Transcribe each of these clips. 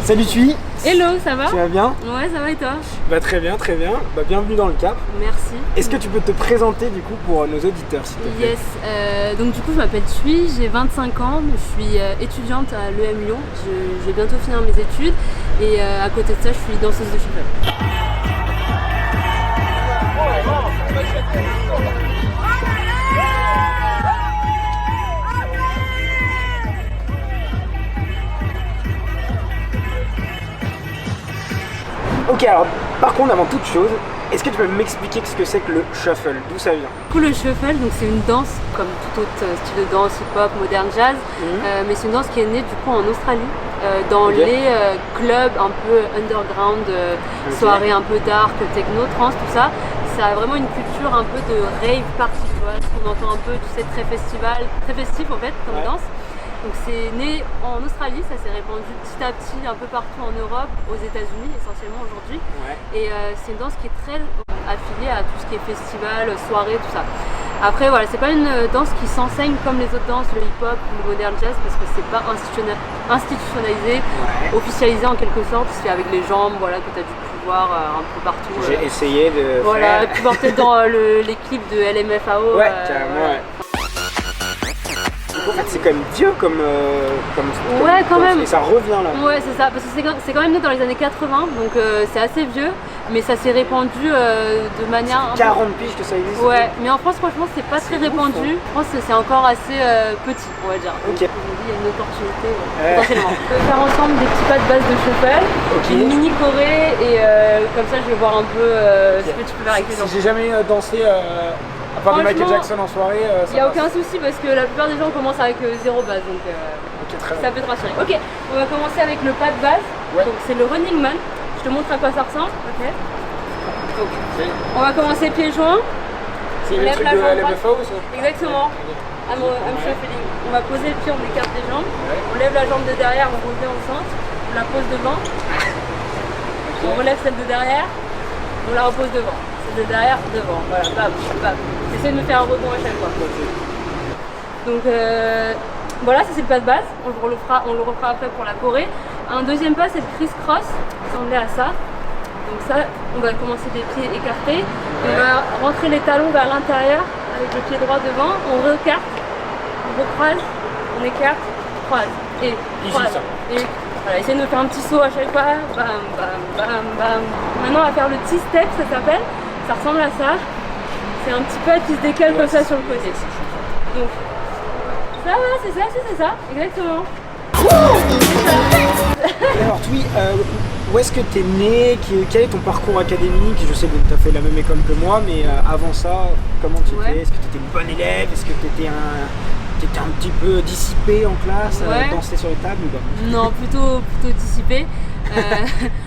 Salut Thuy. Hello, ça va? Tu vas bien? Ouais, ça va et toi? Bah très bien, très bien. Bah bienvenue dans le Cap. Merci. Est-ce que tu peux te présenter du coup pour nos auditeurs s'il te plaît? Yes, donc du coup je m'appelle Thuy, j'ai 25 ans, je suis étudiante à l'EM Lyon, je vais bientôt finir mes études et à côté de ça je suis danseuse de shuffle. Ok, alors par contre avant toute chose, est-ce que tu peux m'expliquer ce que c'est que le shuffle? D'où ça vient? Du coup le shuffle, donc c'est une danse comme tout autre style de danse, hip-hop, moderne, jazz, mais c'est une danse qui est née du coup en Australie, dans les clubs un peu underground, soirées un peu dark, techno, trance, tout ça. Ça a vraiment une culture un peu de rave party, tu vois, ce qu'on entend un peu, tu sais, très festival, très festif en fait comme danse. Donc c'est né en Australie, ça s'est répandu petit à petit un peu partout en Europe, aux États-Unis essentiellement aujourd'hui. Et c'est une danse qui est très affiliée à tout ce qui est festival, soirée, tout ça. Après voilà, c'est pas une danse qui s'enseigne comme les autres danses, le hip-hop, le modern jazz, parce que c'est pas institutionnalisé, officialisé en quelque sorte, c'est avec les jambes, voilà, que tu as dû pouvoir un peu partout. J'ai essayé de voilà, tu vois peut-être dans les clips de LMFAO. Ouais, carrément, ouais. En fait, c'est quand même vieux comme ouais, quand même. Et ça revient là. Ouais, c'est ça, parce que c'est quand même né dans les années 80, donc c'est assez vieux, mais ça s'est répandu de manière. 40 piges que ça existe. Ouais, mais en France, franchement, c'est pas très répandu. Je pense que c'est encore assez petit, on va dire. Ok. Aujourd'hui, il y a une opportunité potentiellement. On peut faire ensemble des petits pas de base de shuffle, une mini choré, et comme ça, je vais voir un peu ce que tu peux faire avec les gens. J'ai jamais dansé. À part du Michael Jackson en soirée, il n'y a aucun souci parce que la plupart des gens commencent avec zéro base, donc ça peut te rassurer. Ok, on va commencer avec le pas de base, donc c'est le running man. Je te montre à quoi ça ressemble. Okay. Donc, on va commencer pieds joints. C'est le truc de LMFAO ou ça? Exactement. I'm shuffling. On va poser le pied, on écarte les jambes. On lève la jambe de derrière, on revient au centre. On la pose devant. On relève celle de derrière. On la repose devant. De derrière, devant, voilà, bam, bam. J'essaie de me faire un rebond à chaque fois. Donc voilà, ça c'est le pas de base, on le refera après pour la choré. Un deuxième pas, c'est le criss-cross, ressemblait à ça. Donc ça, on va commencer des pieds écartés. On va rentrer les talons vers l'intérieur avec le pied droit devant, on recarte, on recroise, on écarte, croise, et croise. Et voilà, essayez de me faire un petit saut à chaque fois, bam, bam, bam, bam. Maintenant on va faire le T-step, ça s'appelle. Ça ressemble à ça, c'est un petit pas qui se décale comme ça sur le côté. Donc, ça va, c'est ça, exactement. Alors, Thuy, où est-ce que tu es né? Quel est ton parcours académique? Je sais que tu as fait la même école que moi, mais avant ça, comment tu étais? Est-ce que tu étais une bonne élève? Est-ce que tu étais un petit peu dissipé en classe, danser sur les tables ou pas? Non, plutôt dissipé.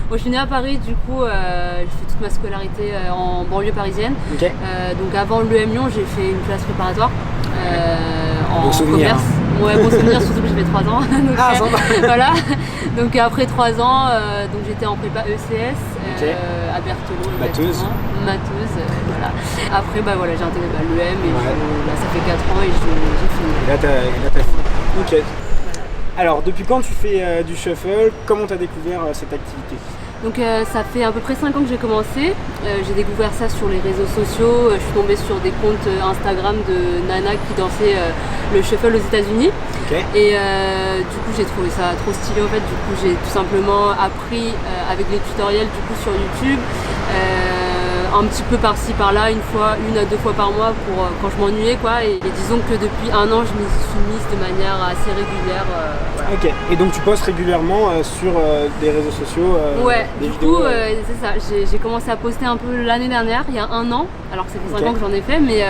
Moi, je suis née à Paris, du coup, j'ai fait toute ma scolarité en banlieue parisienne. Donc avant l'EM Lyon, j'ai fait une classe préparatoire en commerce. Ouais, bon souvenir, surtout que j'ai fait 3 ans. Donc, voilà. Donc après 3 ans, donc j'étais en prépa ECS à Berthelot. Matheuse. Voilà. Après, bah voilà, j'ai intégré l'EM et là, ça fait 4 ans et j'ai fini. Et là, t'as fini. Ok. Alors, depuis quand tu fais du shuffle? Comment tu as découvert cette activité? Donc ça fait à peu près 5 ans que j'ai commencé. J'ai découvert ça sur les réseaux sociaux. Je suis tombée sur des comptes Instagram de Nana qui dansaient le shuffle aux États-Unis. Et du coup j'ai trouvé ça trop stylé en fait. Du coup j'ai tout simplement appris avec les tutoriels du coup sur YouTube. Un petit peu par-ci par-là, une à deux fois par mois pour quand je m'ennuyais quoi. Et disons que depuis 1 an je m'y suis mise de manière assez régulière. Voilà. Ok, et donc tu postes régulièrement sur des réseaux sociaux des vidéos, c'est ça, j'ai commencé à poster un peu l'année dernière, il y a 1 an, alors que ça fait 5 ans que j'en ai fait, mais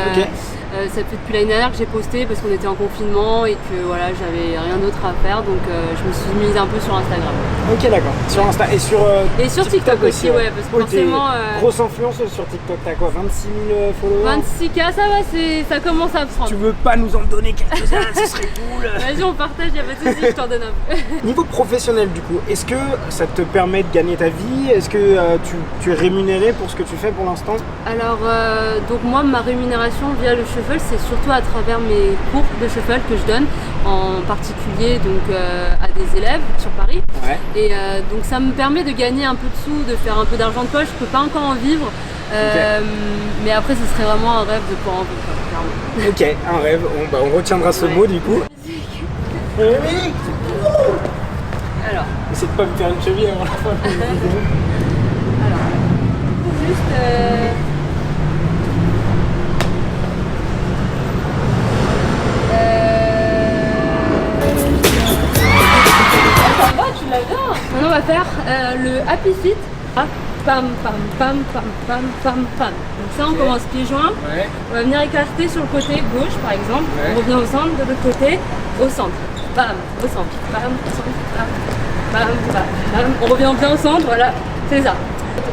ça fait depuis l'année dernière que j'ai posté parce qu'on était en confinement et que voilà, j'avais rien d'autre à faire, donc je me suis mise un peu sur Instagram. Ok, d'accord, sur Insta et sur TikTok aussi, ouais, parce que forcément... Grosse influenceuse sur TikTok, t'as quoi, 26 000 followers? 26K, ça va, ça commence à prendre. Tu veux pas nous en donner quelques-uns? Ce serait cool. Vas-y, on partage, y'a pas de soucis, je t'en donne un peu. Niveau professionnel du coup, est-ce que ça te permet de gagner ta vie? Est-ce que tu es rémunéré pour ce que tu fais pour l'instant? Alors, donc moi, ma rémunération via le shuffle, c'est surtout à travers mes cours de shuffle que je donne, en particulier donc, à des élèves sur Paris. Ouais. Et donc ça me permet de gagner un peu de sous, de faire un peu d'argent de poche. Je peux pas encore en vivre, mais après ce serait vraiment un rêve de pouvoir en vivre, clairement. Ok, un rêve, on retiendra ce mot du coup. Oui. Alors, essaie de pas me faire une cheville avant la fin de la vidéo. Alors, juste... ça va, tu l'as bien. Maintenant on va faire le happy feet. Ah, pam, pam, pam, pam, pam, pam, pam. Donc ça on commence pieds joints. Ouais. On va venir écarter sur le côté gauche par exemple. Ouais. On revient au centre, de l'autre côté, au centre. Bam, au centre, bam, au centre, bam, bam, bam, bam. On revient bien au centre, voilà, c'est ça.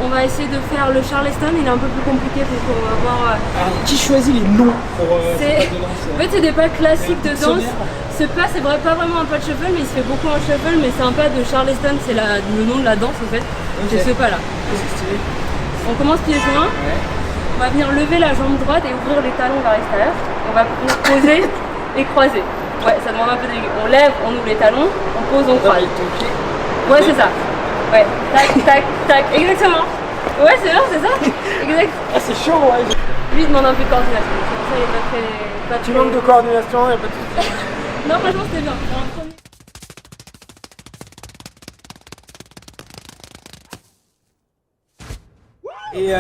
On va essayer de faire le Charleston, il est un peu plus compliqué parce qu'on va voir... Alors, qui choisit les noms pour en fait, c'est des pas classiques de danse. Ce pas, c'est pas vraiment un pas de shuffle, mais il se fait beaucoup en shuffle, mais c'est un pas de Charleston, c'est le nom de la danse en fait. Okay. C'est ce pas là. On commence pieds joints. Ouais. On va venir lever la jambe droite et ouvrir les talons vers l'extérieur. On va venir poser et croiser. Ouais, ça demande un peu d'aigu. On lève, on ouvre les talons, on pose, on croise. Ouais, c'est ça. Ouais, tac, tac, tac, exactement. Ouais, c'est bien, c'est ça. Exact. Ah, c'est chaud, ouais. Lui, il demande un peu de coordination. Ça, il est pas très. Tu manques de coordination, il n'y a pas de soucis. Non, franchement, c'était bien. Et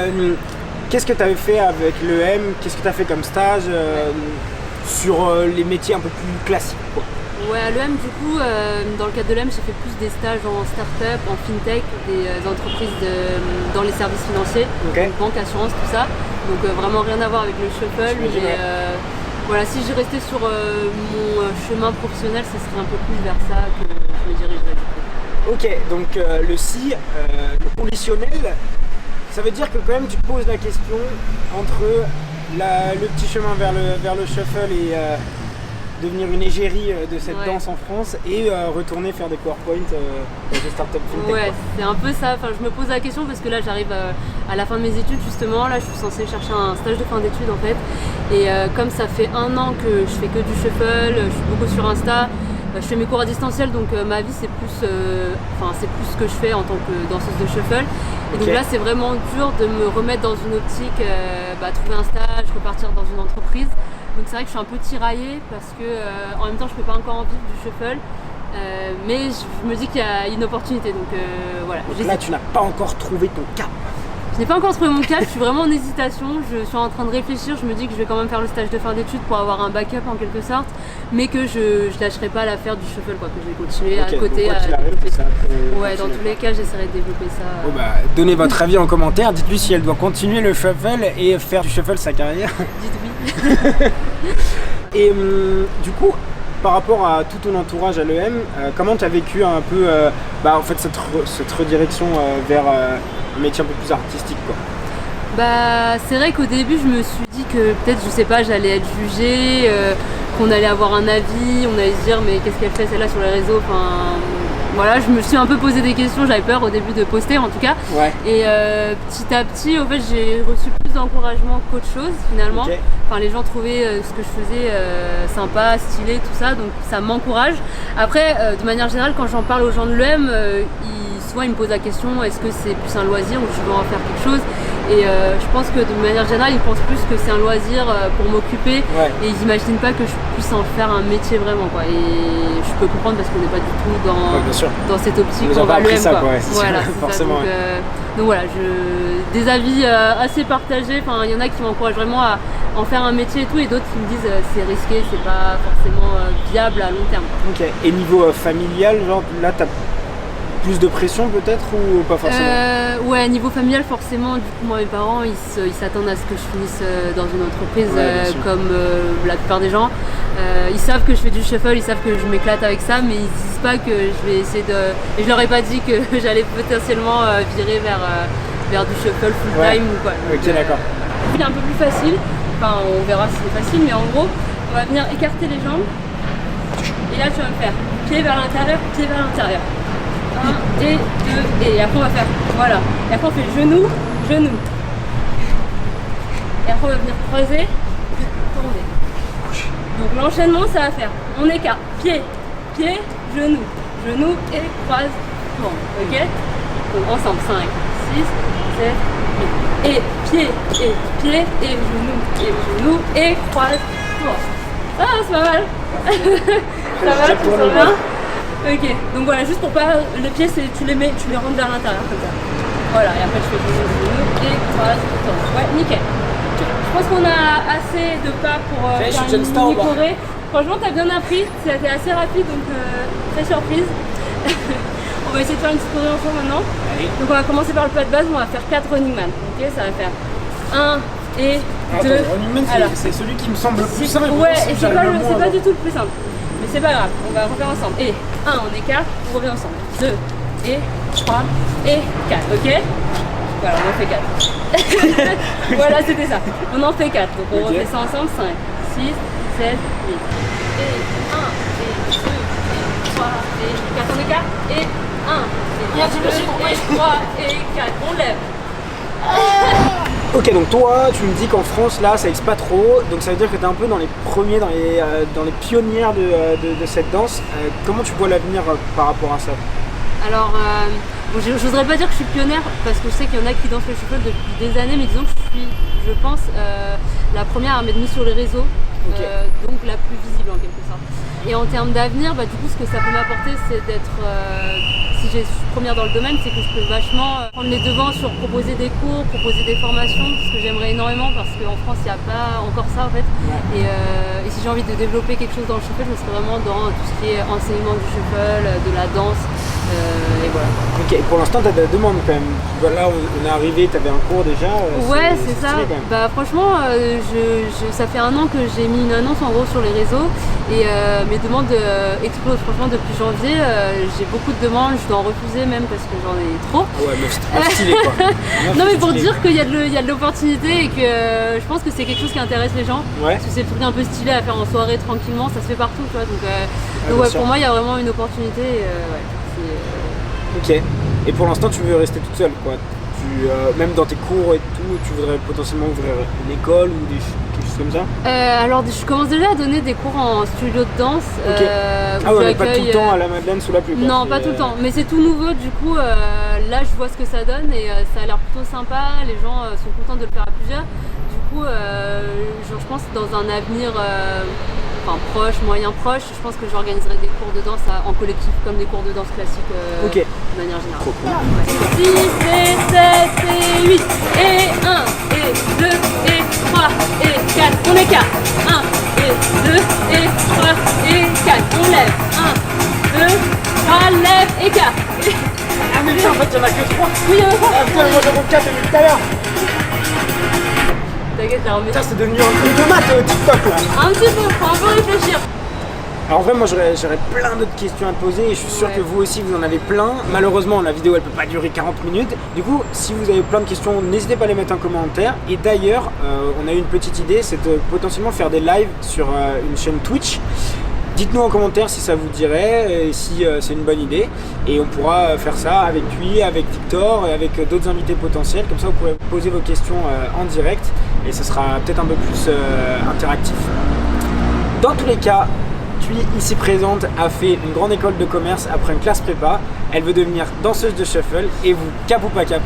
qu'est-ce que tu avais fait avec l'EM? Qu'est-ce que tu as fait comme stage sur les métiers un peu plus classiques quoi? Ouais, à l'EM, du coup, dans le cadre de l'EM, j'ai fait plus des stages en start-up, en fintech, des entreprises dans les services financiers, okay. Banque, assurance, tout ça. Donc vraiment rien à voir avec le shuffle. Mais voilà, si je restais sur mon chemin professionnel, ce serait un peu plus vers ça que je me dirigerais du coup. Ok, donc le si, le conditionnel, ça veut dire que quand même tu te poses la question entre le petit chemin vers le shuffle et devenir une égérie de cette danse en France et retourner faire des PowerPoint dans des startups fintech. Ouais, c'est un peu ça. Enfin, je me pose la question parce que là j'arrive à la fin de mes études justement. Là je suis censée chercher un stage de fin d'études en fait. Et comme ça fait 1 an que je fais que du shuffle, je suis beaucoup sur Insta, je fais mes cours à distanciel donc ma vie c'est plus, c'est plus ce que je fais en tant que danseuse de shuffle. Et donc là c'est vraiment dur de me remettre dans une optique, trouver un stage, repartir dans une entreprise. Donc c'est vrai que je suis un peu tiraillée parce que en même temps je peux pas encore en vivre du shuffle, mais je me dis qu'il y a une opportunité. Donc voilà. Donc là tu n'as pas encore trouvé ton cap. Je n'ai pas encore trouvé mon cap, je suis vraiment en hésitation, je suis en train de réfléchir, je me dis que je vais quand même faire le stage de fin d'études pour avoir un backup en quelque sorte, mais que je lâcherai pas l'affaire du shuffle, quoi, que je vais continuer à côté à développer ça. Ouais, dans tous les cas j'essaierai de développer ça. Bon donnez votre avis en commentaire, dites-lui si elle doit continuer le shuffle et faire du shuffle sa carrière. Dites oui. Et du coup, par rapport à tout ton entourage à l'EM, comment tu as vécu un peu en fait, cette redirection vers un métier un peu plus artistique quoi? C'est vrai qu'au début je me suis dit que peut-être, je sais pas, j'allais être jugée, qu'on allait avoir un avis, on allait se dire mais qu'est-ce qu'elle fait celle-là sur les réseaux, voilà, je me suis un peu posé des questions, j'avais peur au début de poster en tout cas. Ouais. Et petit à petit, au fait, j'ai reçu plus d'encouragement qu'autre chose finalement. Okay. Enfin, les gens trouvaient ce que je faisais sympa, stylé, tout ça, donc ça m'encourage. Après, de manière générale, quand j'en parle aux gens de l'EM, souvent ils me posent la question, est-ce que c'est plus un loisir ou je veux en faire quelque chose? Et je pense que de manière générale, ils pensent plus que c'est un loisir pour m'occuper, ouais. Et ils n'imaginent pas que je puisse en faire un métier vraiment, quoi. Et je peux comprendre parce qu'on n'est pas du tout dans cette optique qu'on va l'EM, quoi. Ouais, voilà, forcément. Ça. Donc voilà, des avis assez partagés. Enfin, il y en a qui m'encouragent vraiment à en faire un métier et tout, et d'autres qui me disent c'est risqué, c'est pas forcément viable à long terme. Ok. Et niveau familial, genre là, t'as plus de pression peut-être ou pas forcément? Ouais, niveau familial forcément, du coup moi mes parents ils s'attendent à ce que je finisse dans une entreprise, comme la plupart des gens. Ils savent que je fais du shuffle, ils savent que je m'éclate avec ça, mais ils disent pas que je vais essayer de... Et je leur ai pas dit que j'allais potentiellement virer vers du shuffle full time ou quoi. Donc, ok, d'accord. Il est un peu plus facile, enfin on verra si c'est facile, mais en gros on va venir écarter les jambes et là tu vas me faire pied vers l'intérieur, pied vers l'intérieur. 1 et 2 et après on va faire, voilà, et après on fait genou, genou, et après on va venir croiser, puis tourner. Donc l'enchaînement, ça va faire, on écarte, pied, pied, genou, genou et croise, tourne, ok? Donc ensemble, 5, 6, 7, 8. Et pied, et genou, et croise, tourne. Ah, c'est pas mal. Ça va, tu sens bien? Ok, donc voilà, juste pour pas, les pieds, tu les rentres vers l'intérieur comme ça. Voilà, et après je fais genou et croise, tourne. Ouais, nickel. Je pense qu'on a assez de pas pour faire une mini-choré. Franchement, t'as bien appris, c'était assez rapide, donc très surprise. On va essayer de faire une petite choré ensemble maintenant. Allez. Donc on va commencer par le pas de base, on va faire 4 running man. Ok, ça va faire 1 et 2. Running man, c'est celui qui me semble le plus simple. Ouais, et c'est pas du tout le plus simple. Mais c'est pas grave, on va refaire ensemble. Et 1, on écarte, on revient ensemble. 2 et 3 et 4, ok? Voilà, on en fait 4. Voilà, c'était ça. On en fait 4. Donc on refait ça ensemble. 5, 6, 7, 8. Et 1, et 2, et 3, et 4. On écarte. Et 1, et 2, et 3, et 4. On lève. Ok, donc toi, tu me dis qu'en France, là, ça existe pas trop. Donc ça veut dire que tu es un peu dans les premiers, dans les pionnières de cette danse. Comment tu vois l'avenir par rapport à ça? Alors, je n'oserais pas dire que je suis pionnière parce que je sais qu'il y en a qui dansent le shuffle depuis des années, mais disons que je pense, la première à m'être mise sur les réseaux, donc la plus visible en quelque sorte. Et en termes d'avenir, du coup, ce que ça peut m'apporter, c'est d'être, si je suis première dans le domaine, c'est que je peux vachement prendre les devants sur proposer des cours, proposer des formations, ce que j'aimerais énormément parce qu'en France, il n'y a pas encore ça en fait. Ouais. Et si j'ai envie de développer quelque chose dans le shuffle, je serais vraiment dans tout ce qui est enseignement du shuffle, de la danse. Et voilà. Ok, pour l'instant tu as de la demande quand même. Là on est arrivé, tu avais un cours déjà. Ouais, c'est ça. Franchement, ça fait 1 an que j'ai mis une annonce en gros sur les réseaux et mes demandes explosent. Franchement, depuis janvier, j'ai beaucoup de demandes. Je dois en refuser même parce que j'en ai trop. Ah ouais, mais c'est pas stylé quoi. Non, mais pour dire qu'il y a de l'opportunité et que je pense que c'est quelque chose qui intéresse les gens. Ouais. Parce que c'est le truc un peu stylé à faire en soirée tranquillement, ça se fait partout, tu vois. Donc ouais, pour moi, il y a vraiment une opportunité. Ok. Et pour l'instant, tu veux rester toute seule, quoi. Même dans tes cours et tout, tu voudrais potentiellement ouvrir une école ou quelque chose comme ça? Alors, je commence déjà à donner des cours en studio de danse. Okay. Ouais, pas tout le temps à la Madeleine sous la pluie. Non, pas tout le temps. Mais c'est tout nouveau, du coup, là, je vois ce que ça donne et ça a l'air plutôt sympa. Les gens sont contents de le faire à plusieurs. Du coup, je pense que dans un avenir proche, moyen proche, je pense que j'organiserai des cours de danse en collectif, comme des cours de danse classiques de manière générale. Trop cool. 6 et 7 et 8 et 1 et 2 et 3 et 4. On écarte. 1 et 2 et 3 et 4. On lève. 1, 2, 3, lève, écarte. Ah mais en fait il y en a que 3. Oui, il y en a 3. Ah putain, moi j'en ai 4 depuis tout à l'heure. T'inquiète, t'as remis. Putain, c'est devenu un truc de maths TikTok là. Un petit peu, faut un peu réfléchir. Alors en vrai, moi j'aurais plein d'autres questions à te poser et je suis sûr que vous aussi vous en avez plein. Malheureusement, la vidéo elle peut pas durer 40 minutes. Du coup, si vous avez plein de questions, n'hésitez pas à les mettre en commentaire. Et d'ailleurs, on a eu une petite idée, c'est de potentiellement faire des lives sur une chaîne Twitch. Dites-nous en commentaire si ça vous dirait, et si c'est une bonne idée. Et on pourra faire ça avec lui, avec Victor et avec d'autres invités potentiels. Comme ça, vous pourrez poser vos questions en direct et ça sera peut-être un peu plus interactif. Dans tous les cas, Thuy, ici présente, a fait une grande école de commerce après une classe prépa. Elle veut devenir danseuse de shuffle. Et vous, cap ou pas cap?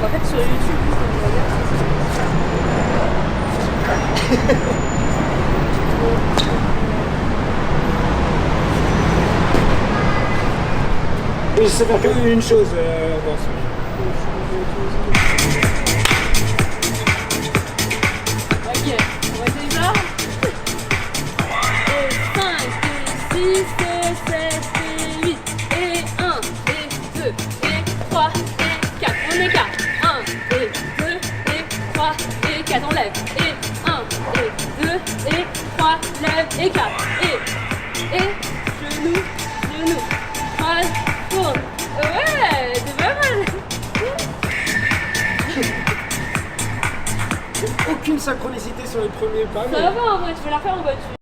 En fait, sur YouTube, oui, je sais faire qu'une chose dans ce ok, on va essayer ça. Et 5, et 6, et 7, et 8, et 1, et 2, et 3, et 4. On écarte. 1, et 2, et 3, et 4. On lève. Et 1, et 3, lève et 4. Et, genou, genou. 3, tourne. Ouais, c'est pas mal. Aucune synchronicité sur les premiers pas. Ça va en vrai, tu peux la faire en voiture.